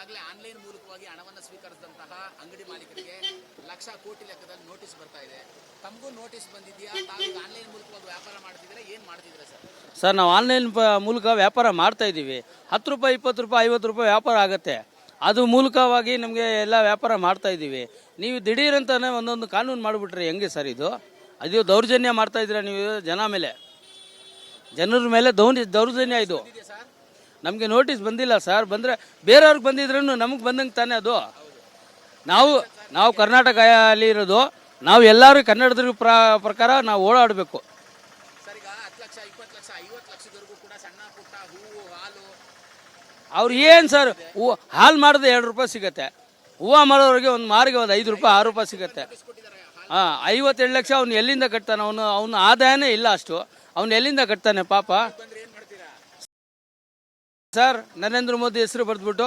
ಈಗಾಗಲೇ ಆನ್ಲೈನ್ ಮೂಲಕವಾಗಿ ಹಣವನ್ನು ಸ್ವೀಕರಿಸಿದಂತಹ ಅಂಗಡಿ ಮಾಲೀಕರಿಗೆ ಲಕ್ಷ ಕೋಟಿ ಲೆಕ್ಕದಲ್ಲಿ ನೋಟಿಸ್ ಬರ್ತಾ ಇದೆ. ತಮಗೂ ನೋಟಿಸ್ ಬಂದಿದೆಯಾ? ತಾವೀಗ ಆನ್ಲೈನ್ ಮೂಲಕವಾಗಿ ವ್ಯಾಪಾರ ಮಾಡ್ತಿದ್ರೆ ಏನು ಮಾಡ್ತಿದ್ದೀರಾ ಸರ್? ಸರ್ ನಾವು ಆನ್ಲೈನ್ ಮೂಲಕ ವ್ಯಾಪಾರ ಮಾಡ್ತಾ ಇದ್ದೀವಿ. 10 ರೂಪಾಯಿ 20 ರೂಪಾಯಿ 50 ರೂಪಾಯಿ ವ್ಯಾಪಾರ ಆಗುತ್ತೆ. ಅದು ಮೂಲಕವಾಗಿ ನಮಗೆ ಎಲ್ಲ ವ್ಯಾಪಾರ ಮಾಡ್ತಾ ಇದ್ದೀವಿ. ನೀವು ದಿಢೀರಂತಾನೆ ಒಂದೊಂದು ಕಾನೂನು ಮಾಡಿಬಿಟ್ರೆ ಹೆಂಗೆ ಸರ್ ಇದು? ಅದು ದೌರ್ಜನ್ಯ ಮಾಡ್ತಾ ಇದ್ದೀರಾ ನೀವು ಜನರ ಮೇಲೆ ದೌರ್ಜನ್ಯ ಇದು. ನಮಗೆ ನೋಟಿಸ್ ಬಂದಿಲ್ಲ ಸರ್. ಬಂದರೆ ಬೇರೆಯವ್ರಿಗೆ ಬಂದಿದ್ರೂ ನಮಗೆ ಬಂದಂಗೆ ತಾನೇ ಅದು. ನಾವು ಕರ್ನಾಟಕ ಅಲ್ಲಿ ಇರೋದು, ನಾವು ಎಲ್ಲರೂ ಕನ್ನಡದ ಪ್ರಕಾರ ನಾವು ಓಡಾಡಬೇಕು. ಸರ್ ಈಗ 10 ಲಕ್ಷ 20 ಲಕ್ಷ 50 ಲಕ್ಷದವರೆಗೂ ಕೂಡ ಸಣ್ಣ ಪುಟ್ಟ ಹೂವು ಹಾಲು ಅವ್ರು ಏನು ಸರ್, ಹಾಲು ಮಾಡಿದ್ರೆ 2 ರೂಪಾಯಿ ಸಿಗುತ್ತೆ. ಹೂವು ಮಾಡೋರಿಗೆ ಒಂದು ಮಾರಿಗೆ ಒಂದು 5 ರೂಪಾಯಿ 6 ರೂಪಾಯಿ ಸಿಗುತ್ತೆ. 52 ಲಕ್ಷ ಅವ್ನು ಎಲ್ಲಿಂದ ಕಟ್ತಾನೆ? ಅವನು ಆದಾಯನೇ ಇಲ್ಲ ಅಷ್ಟು. ಅವನು ಎಲ್ಲಿಂದ ಕಟ್ತಾನೆ ಪಾಪ ಸರ್? ನರೇಂದ್ರ ಮೋದಿ ಹೆಸರು ಬರೆದ್ಬಿಟ್ಟು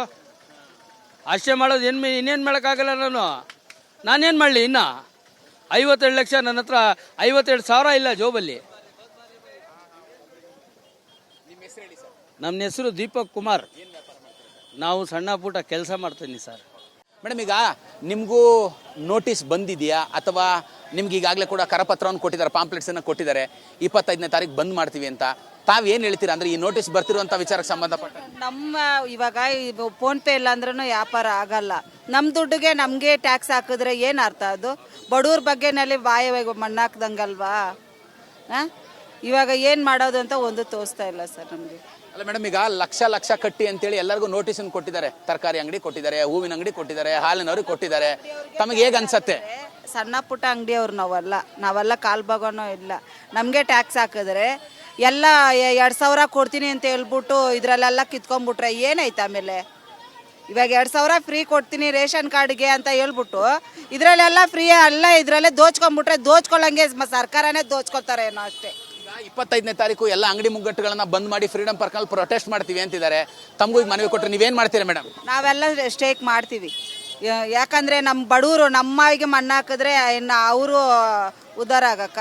ಅಷ್ಟೇ ಮಾಡೋದು. ಇನ್ನೇನು ಮಾಡೋಕ್ಕಾಗಲ್ಲ. ನಾನೇನು ಮಾಡಲಿ? ಇನ್ನು 52 ಲಕ್ಷ ನನ್ನ ಹತ್ರ 52,000 ಇಲ್ಲ ಜೋಬಲ್ಲಿ. ನಮ್ಮ ಹೆಸರು ದೀಪಕ್ ಕುಮಾರ್. ನಾವು ಸಣ್ಣ ಪುಟ್ಟ ಕೆಲಸ ಮಾಡ್ತೀನಿ ಸರ್. ಮೇಡಮ್, ಈಗ ನಿಮಗೂ ನೋಟಿಸ್ ಬಂದಿದೆಯಾ ಅಥವಾ ನಿಮ್ಗೆ ಈಗಾಗಲೇ ಕೂಡ ಕರಪತ್ರವನ್ನು ಕೊಟ್ಟಿದ್ದಾರೆ, ಪಾಂಪ್ಲೆಟ್ಸನ್ನು ಕೊಟ್ಟಿದ್ದಾರೆ, 25ನೇ ತಾರೀಕು ಬಂದ್ ಮಾಡ್ತೀವಿ ಅಂತ? ತಾವೇನು ಹೇಳ್ತೀರಾ? ಅಂದರೆ ಈ ನೋಟಿಸ್ ಬರ್ತಿರುವಂಥ ವಿಚಾರಕ್ಕೆ ಸಂಬಂಧಪಟ್ಟ ನಮ್ಮ ಇವಾಗ ಫೋನ್ ಪೇ ಇಲ್ಲ ಅಂದ್ರೂ ವ್ಯಾಪಾರ ಆಗಲ್ಲ. ನಮ್ಮ ದುಡ್ಡಿಗೆ ನಮಗೆ ಟ್ಯಾಕ್ಸ್ ಹಾಕಿದ್ರೆ ಏನು ಅರ್ಥ? ಅದು ಬಡವ್ರ ಬಗ್ಗೆನಲ್ಲಿ ಬಾಯ ಮಣ್ಣಾಕ್ದಂಗಲ್ವಾ? ಇವಾಗ ಏನು ಮಾಡೋದು ಅಂತ ಒಂದು ತೋರಿಸ್ತಾ ಇಲ್ಲ ಸರ್ ನಮಗೆ. ಅಲ್ಲ ಮೇಡಮ್, ಈಗ ಲಕ್ಷ ಲಕ್ಷ ಕಟ್ಟಿ ಅಂತೇಳಿ ಎಲ್ಲರಿಗೂ ನೋಟಿಸನ್ನು ಕೊಟ್ಟಿದ್ದಾರೆ. ತರಕಾರಿ ಅಂಗಡಿ ಕೊಟ್ಟಿದ್ದಾರೆ, ಹೂವಿನ ಅಂಗಡಿ ಕೊಟ್ಟಿದ್ದಾರೆ, ಹಾಲಿನವ್ರಿಗೆ ಕೊಟ್ಟಿದ್ದಾರೆ. ತಮಗೆ ಹೇಗೆ ಅನ್ಸತ್ತೆ? ಸಣ್ಣ ಪುಟ್ಟ ಅಂಗಡಿಯವ್ರು ನಾವೆಲ್ಲ ಕಾಲು ಭಾಗನೂ ಇಲ್ಲ. ನಮಗೆ ಟ್ಯಾಕ್ಸ್ ಹಾಕಿದ್ರೆ ಎಲ್ಲ 2,000 ಕೊಡ್ತೀನಿ ಅಂತ ಹೇಳ್ಬಿಟ್ಟು ಇದರಲ್ಲೆಲ್ಲ ಕಿತ್ಕೊಂಡ್ಬಿಟ್ರೆ ಏನಾಯ್ತು ಆಮೇಲೆ? ಇವಾಗ 2,000 ಫ್ರೀ ಕೊಡ್ತೀನಿ ರೇಷನ್ ಕಾರ್ಡ್ಗೆ ಅಂತ ಹೇಳ್ಬಿಟ್ಟು ಇದರಲ್ಲೆಲ್ಲ ಫ್ರೀ ಅಲ್ಲ, ಇದರಲ್ಲೇ ದೋಚ್ಕೊಂಡ್ಬಿಟ್ರೆ ದೋಚ್ಕೊಳ್ಳಂಗೆ ಸರ್ಕಾರನೇ ದೋಚ್ಕೊಳ್ತಾರೆ ಏನೋ ಅಷ್ಟೇ. ಈಗ 25ನೇ ತಾರೀಕು ಎಲ್ಲ ಅಂಗಡಿ ಮುಗ್ಗಟ್ಟುಗಳನ್ನ ಬಂದ್ ಮಾಡಿ ಫ್ರೀಡಮ್ ಪಾರ್ಕ್ನಲ್ಲಿ ಪ್ರೊಟೆಸ್ಟ್ ಮಾಡ್ತೀವಿ ಅಂತಿದ್ದಾರೆ. ತಮಗೂ ಈಗ ಮನವಿ ಕೊಟ್ಟರೆ ನೀವೇನು ಮಾಡ್ತೀರಾ ಮೇಡಮ್? ನಾವೆಲ್ಲ ಸ್ಟ್ರೈಕ್ ಮಾಡ್ತೀವಿ. ಯಾಕಂದರೆ ನಮ್ಮ ಬಡವರು ನಮ್ಮಿಗೆ ಮಣ್ಣು ಹಾಕಿದ್ರೆ ಇನ್ನು ಅವರು ಉದ್ಧಾರ ಆಗಕ್ಕ